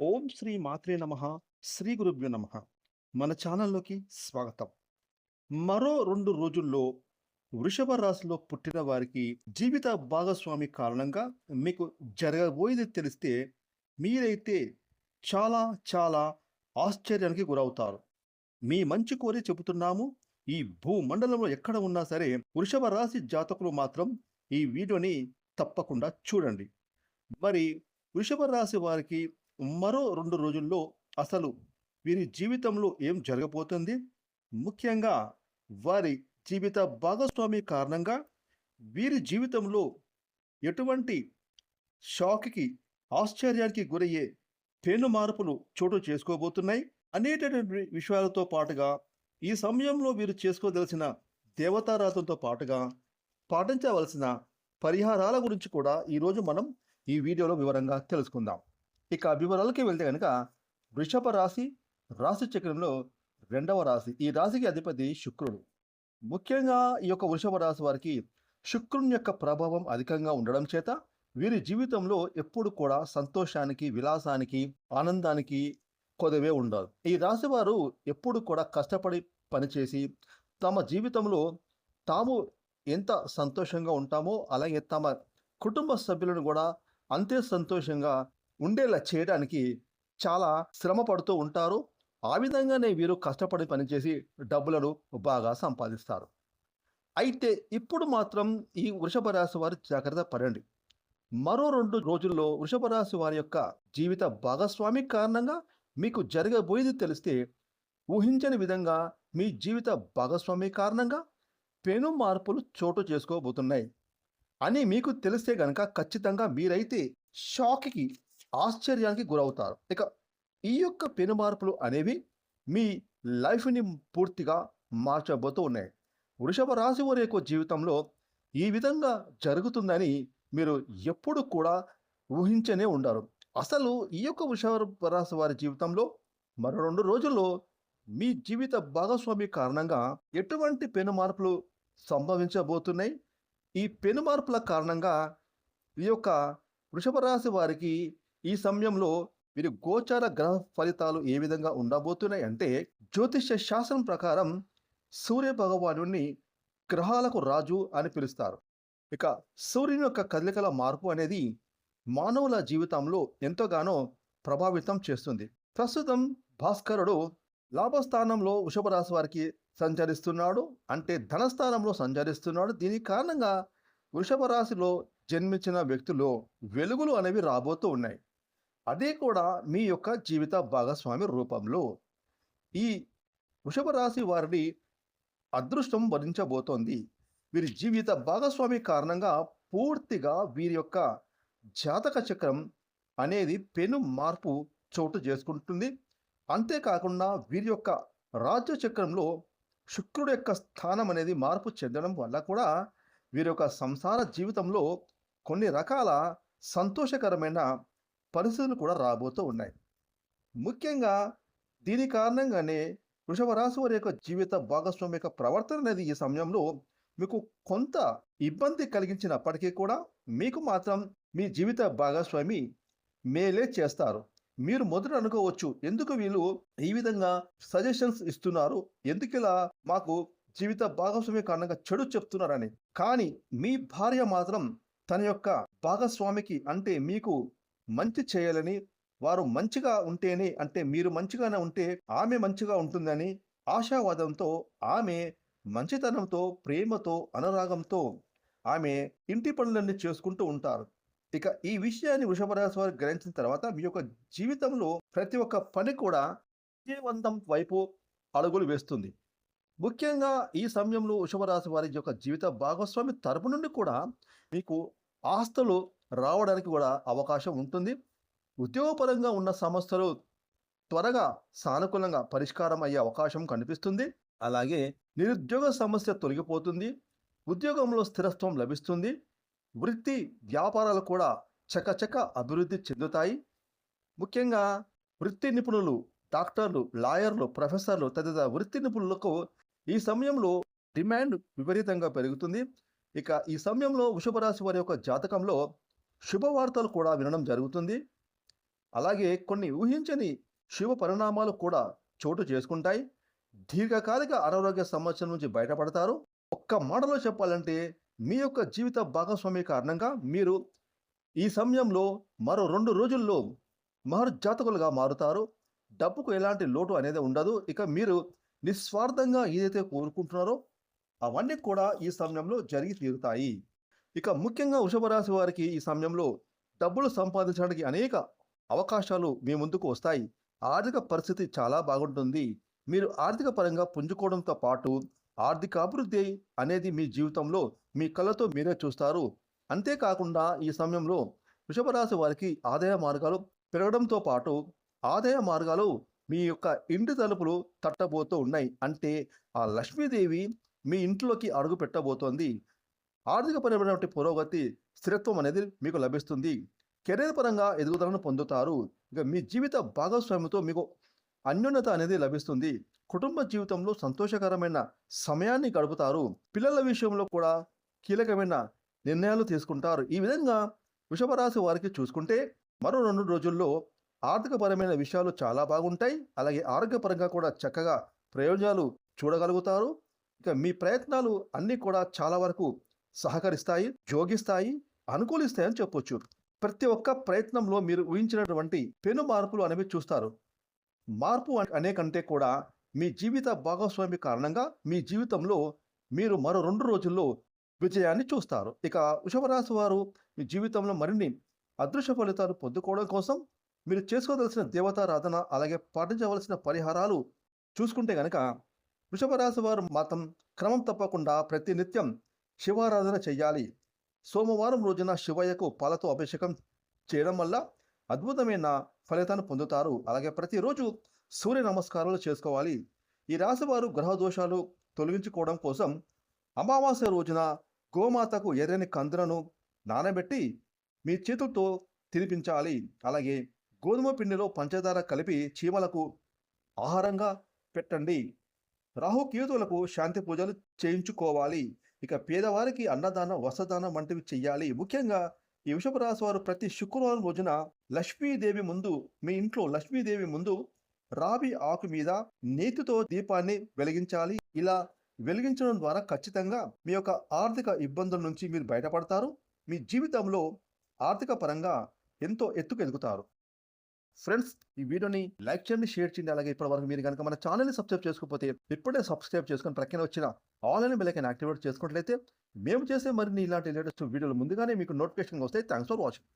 ఓం శ్రీ మాత్రే నమః. శ్రీ గురుభ్యో నమః. మన ఛానల్లోకి స్వాగతం. మరో 2 రోజుల్లో వృషభ రాశిలో పుట్టిన వారికి జీవిత భాగస్వామి కారణంగా మీకు జరగబోయేది తెలిస్తే మీరైతే చాలా చాలా ఆశ్చర్యానికి గురవుతారు. మీ మంచి కోరి చెబుతున్నాము. ఈ భూమండలంలో ఎక్కడ ఉన్నా సరే వృషభ రాశి జాతకులు మాత్రం ఈ వీడియోని తప్పకుండా చూడండి. మరి వృషభ రాశి వారికి మరో 2 రోజుల్లో అసలు వీరి జీవితంలో ఏం జరగబోతుంది? ముఖ్యంగా వారి జీవిత భాగస్వామి కారణంగా వీరి జీవితంలో ఎటువంటి షాక్‌కి, ఆశ్చర్యానికి గురయ్యే పెను మార్పులు చోటు చేసుకోబోతున్నాయి అనేటటువంటి విషయాలతో పాటుగా ఈ సమయంలో వీరు చేసుకోదలసిన దేవతారాధనతో పాటుగా పాటించవలసిన పరిహారాల గురించి కూడా ఈరోజు మనం ఈ వీడియోలో వివరంగా తెలుసుకుందాం. ఇక వివరాలకి వెళ్తే గనుక వృషభ రాశి, రాశి చక్రంలో 2వ రాశి. ఈ రాశికి అధిపతి శుక్రుడు. ముఖ్యంగా ఈ యొక్క వృషభ రాశి వారికి శుక్రుని యొక్క ప్రభావం అధికంగా ఉండడం చేత వీరి జీవితంలో ఎప్పుడు కూడా సంతోషానికి, విలాసానికి, ఆనందానికి కొదవే ఉండదు. ఈ రాశి వారు ఎప్పుడు కూడా కష్టపడి పనిచేసి తమ జీవితంలో తాము ఎంత సంతోషంగా ఉంటామో అలాగే తమ కుటుంబ సభ్యులను కూడా అంతే సంతోషంగా ఉండేలా చేయడానికి చాలా శ్రమ పడుతూ ఉంటారు. ఆ విధంగానే వీరు కష్టపడి పనిచేసి డబ్బులను బాగా సంపాదిస్తారు. అయితే ఇప్పుడు మాత్రం ఈ వృషభ రాశి వారు జాగ్రత్త పడండి. మరో 2 రోజుల్లో వృషభ రాశి వారి యొక్క జీవిత భాగస్వామి కారణంగా మీకు జరగబోయేది తెలిస్తే ఊహించని విధంగా మీ జీవిత భాగస్వామి కారణంగా పెను మార్పులు చోటు చేసుకోబోతున్నాయి అని మీకు తెలిస్తే గనక ఖచ్చితంగా మీరైతే షాక్‌కి, ఆశ్చర్యానికి గురవుతారు. ఇక ఈ యొక్క పెను మార్పులు అనేవి మీ లైఫ్‌ని పూర్తిగా మార్చబోతూ ఉన్నాయి. వృషభ రాశి వారి యొక్క జీవితంలో ఈ విధంగా జరుగుతుందని మీరు ఎప్పుడు కూడా ఊహించనే ఉండరు. అసలు ఈ యొక్క వృషభ రాశి వారి జీవితంలో మరో 2 రోజుల్లో మీ జీవిత భాగస్వామి కారణంగా ఎటువంటి పెను మార్పులు సంభవించబోతున్నాయి? ఈ పెను మార్పుల కారణంగా ఈ యొక్క వృషభ రాశి వారికి ఈ సమయంలో వీరి గోచార గ్రహ ఫలితాలు ఏ విధంగా ఉండబోతున్నాయి అంటే జ్యోతిష్య శాస్త్రం ప్రకారం సూర్య భగవానుడిని గ్రహాలకు రాజు అని పిలుస్తారు. ఇక సూర్యుని యొక్క కదలికల మార్పు అనేది మానవుల జీవితంలో ఎంతగానో ప్రభావితం చేస్తుంది. ప్రస్తుతం భాస్కరుడు లాభస్థానంలో వృషభ రాశి వారికి సంచరిస్తున్నాడు. అంటే ధనస్థానంలో సంచరిస్తున్నాడు. దీని కారణంగా వృషభ రాశిలో జన్మించిన వ్యక్తులు వెలుగులు అనేవి రాబోతూ ఉన్నాయి. అదే కూడా మీ యొక్క జీవిత భాగస్వామి రూపంలో. ఈ వృషభ రాశి వారిని అదృష్టం వరించబోతోంది. వీరి జీవిత భాగస్వామి కారణంగా పూర్తిగా వీరి యొక్క జాతక చక్రం అనేది పెను మార్పు చోటు చేసుకుంటుంది. అంతేకాకుండా వీరి యొక్క రాజ్య చక్రంలో శుక్రుడు యొక్క స్థానం అనేది మార్పు చెందడం వల్ల కూడా వీరి యొక్క సంసార జీవితంలో కొన్ని రకాల సంతోషకరమైన పరిస్థితులు కూడా రాబోతూ ఉన్నాయి. ముఖ్యంగా దీని కారణంగానే వృషభ రాశి వారి యొక్క జీవిత భాగస్వామి యొక్క ప్రవర్తన అనేది ఈ సమయంలో మీకు కొంత ఇబ్బంది కలిగించినప్పటికీ కూడా మీకు మాత్రం మీ జీవిత భాగస్వామి మేలే చేస్తారు. మీరు మొదట అనుకోవచ్చు, ఎందుకు వీళ్ళు ఈ విధంగా సజెషన్స్ ఇస్తున్నారు, ఎందుకు ఇలా మాకు జీవిత భాగస్వామి కారణంగా చెడు చెప్తున్నారని. కానీ మీ భార్య మాత్రం తన యొక్క భాగస్వామికి అంటే మీకు మంచి చేయాలని, వారు మంచిగా ఉంటేనే అంటే మీరు మంచిగానే ఉంటే ఆమె మంచిగా ఉంటుందని ఆశావాదంతో, ఆమె మంచితనంతో, ప్రేమతో, అనురాగంతో ఆమె ఇంటి పనులన్నీ చేసుకుంటూ ఉంటారు. ఇక ఈ విషయాన్ని వృషభ రాశి వారు గ్రహించిన తర్వాత మీ యొక్క జీవితంలో ప్రతి ఒక్క పని కూడా విజయవంతం వైపు అడుగులు వేస్తుంది. ముఖ్యంగా ఈ సమయంలో వృషభ రాశి వారి యొక్క జీవిత భాగస్వామి తరపు నుండి కూడా మీకు ఆస్తులు రావడానికి కూడా అవకాశం ఉంటుంది. ఉద్యోగపరంగా ఉన్న సమస్యలు త్వరగా సానుకూలంగా పరిష్కారం అయ్యే అవకాశం కనిపిస్తుంది. అలాగే నిరుద్యోగ సమస్య తొలగిపోతుంది. ఉద్యోగంలో స్థిరత్వం లభిస్తుంది. వృత్తి వ్యాపారాలు కూడా చకచక అభివృద్ధి చెందుతాయి. ముఖ్యంగా వృత్తి నిపుణులు, డాక్టర్లు, లాయర్లు, ప్రొఫెసర్లు తదితర వృత్తి నిపుణులకు ఈ సమయంలో డిమాండ్ విపరీతంగా పెరుగుతుంది. ఇక ఈ సమయంలో వృషభ రాశి వారి యొక్క జాతకంలో శుభవార్తలు కూడా వినడం జరుగుతుంది. అలాగే కొన్ని ఊహించని శుభ పరిణామాలు కూడా చోటు చేసుకుంటాయి. దీర్ఘకాలిక అనారోగ్య సమస్యల నుంచి బయటపడతారు. ఒక్క మాటలో చెప్పాలంటే మీ యొక్క జీవిత భాగస్వామి కారణంగా మీరు ఈ సమయంలో మరో 2 రోజుల్లో మహర్జాతకులుగా మారుతారు. డబ్బుకు ఎలాంటి లోటు అనేది ఉండదు. ఇక మీరు నిస్వార్థంగా ఏదైతే కోరుకుంటున్నారో అవన్నీ కూడా ఈ సమయంలో జరిగి తీరుతాయి. ఇక ముఖ్యంగా వృషభ రాశి వారికి ఈ సమయంలో డబ్బులు సంపాదించడానికి అనేక అవకాశాలు మీ ముందుకు వస్తాయి. ఆర్థిక పరిస్థితి చాలా బాగుంటుంది. మీరు ఆర్థిక పరంగా పుంజుకోవడంతో పాటు ఆర్థిక అభివృద్ధి అనేది మీ జీవితంలో మీ కళ్ళతో మీరే చూస్తారు. అంతేకాకుండా ఈ సమయంలో వృషభ రాశి వారికి ఆదాయ మార్గాలు పెరగడంతో పాటు ఆదాయ మార్గాలు మీ యొక్క ఇంటి తలుపులు తట్టబోతూ ఉన్నాయి. అంటే ఆ లక్ష్మీదేవి మీ ఇంట్లోకి అడుగు పెట్టబోతోంది. ఆర్థికపరమైనటువంటి పురోగతి, స్థిరత్వం అనేది మీకు లభిస్తుంది. కెరీర్ పరంగా ఎదుగుదలను పొందుతారు. ఇక మీ జీవిత భాగస్వామితో మీకు అన్యోన్యత అనేది లభిస్తుంది. కుటుంబ జీవితంలో సంతోషకరమైన సమయాన్ని గడుపుతారు. పిల్లల విషయంలో కూడా కీలకమైన నిర్ణయాలు తీసుకుంటారు. ఈ విధంగా వృషభ రాశి వారికి చూసుకుంటే మరో 2 రోజుల్లో ఆర్థికపరమైన విషయాలు చాలా బాగుంటాయి. అలాగే ఆరోగ్యపరంగా కూడా చక్కగా ప్రయోజనాలు చూడగలుగుతారు. ఇక మీ ప్రయత్నాలు అన్నీ కూడా చాలా వరకు సహకరిస్తాయి, జోగిస్తాయి, అనుకూలిస్తాయని చెప్పొచ్చు. ప్రతి ఒక్క ప్రయత్నంలో మీరు ఊహించినటువంటి పెను మార్పులు అనేవి చూస్తారు. మార్పు అనే కంటే కూడా మీ జీవిత భాగస్వామి కారణంగా మీ జీవితంలో మీరు మరో 2 రోజుల్లో విజయాన్ని చూస్తారు. ఇక వృషభ రాశి వారు మీ జీవితంలో మరిన్ని అదృశ్య ఫలితాలు పొందుకోవడం కోసం మీరు చేసుకోదలసిన దేవతారాధన, అలాగే పాటించవలసిన పరిహారాలు చూసుకుంటే గనక వృషభ రాశి వారు మాత్రం క్రమం తప్పకుండా ప్రతి నిత్యం శివారాధన చెయ్యాలి. సోమవారం రోజున శివయ్యకు పాలతో అభిషేకం చేయడం వల్ల అద్భుతమైన ఫలితాన్ని పొందుతారు. అలాగే ప్రతిరోజు సూర్య నమస్కారాలు చేసుకోవాలి. ఈ రాశి వారు గ్రహ దోషాలు తొలగించుకోవడం కోసం అమావాస్య రోజున గోమాతకు ఎర్రని కందులను నానబెట్టి మీ చేతులతో తినిపించాలి. అలాగే గోధుమ పిండిలో పంచదార కలిపి చీమలకు ఆహారంగా పెట్టండి. రాహుకేతువులకు శాంతి పూజలు చేయించుకోవాలి. ఇక పేదవారికి అన్నదానం, వస్త్రదానం వంటివి చెయ్యాలి. ముఖ్యంగా ఈ వృషభ రాశి వారు ప్రతి శుక్రవారం రోజున లక్ష్మీదేవి ముందు, మీ ఇంట్లో లక్ష్మీదేవి ముందు రావి ఆకు మీద నేతితో దీపాన్ని వెలిగించాలి. ఇలా వెలిగించడం ద్వారా ఖచ్చితంగా మీ యొక్క ఆర్థిక ఇబ్బందుల నుంచి మీరు బయటపడతారు. మీ జీవితంలో ఆర్థిక పరంగా ఎంతో ఎత్తుకు ఎదుగుతారు. ఫ్రెండ్స్, ఈ వీడియోని లైక్ చేయండి, షేర్ చేయండి. అలాగే ఇప్పటివరకు మీరు కనుక మన ఛానల్ని సబ్స్క్రైబ్ చేసుకోకపోతే ఇప్పుడే సబ్స్క్రైబ్ చేసుకొని ప్రక్కన వచ్చిన ఆల్ అనే బెల్ ఐకాన్ యాక్టివేట్ చేసుకున్నట్లయితే మేము చేసే మరిన్ని ఇలాంటి లేటెస్ట్ వీడియోలు ముందుగానే మీకు నోటిఫికేషన్ వస్తాయి. Thanks for watching.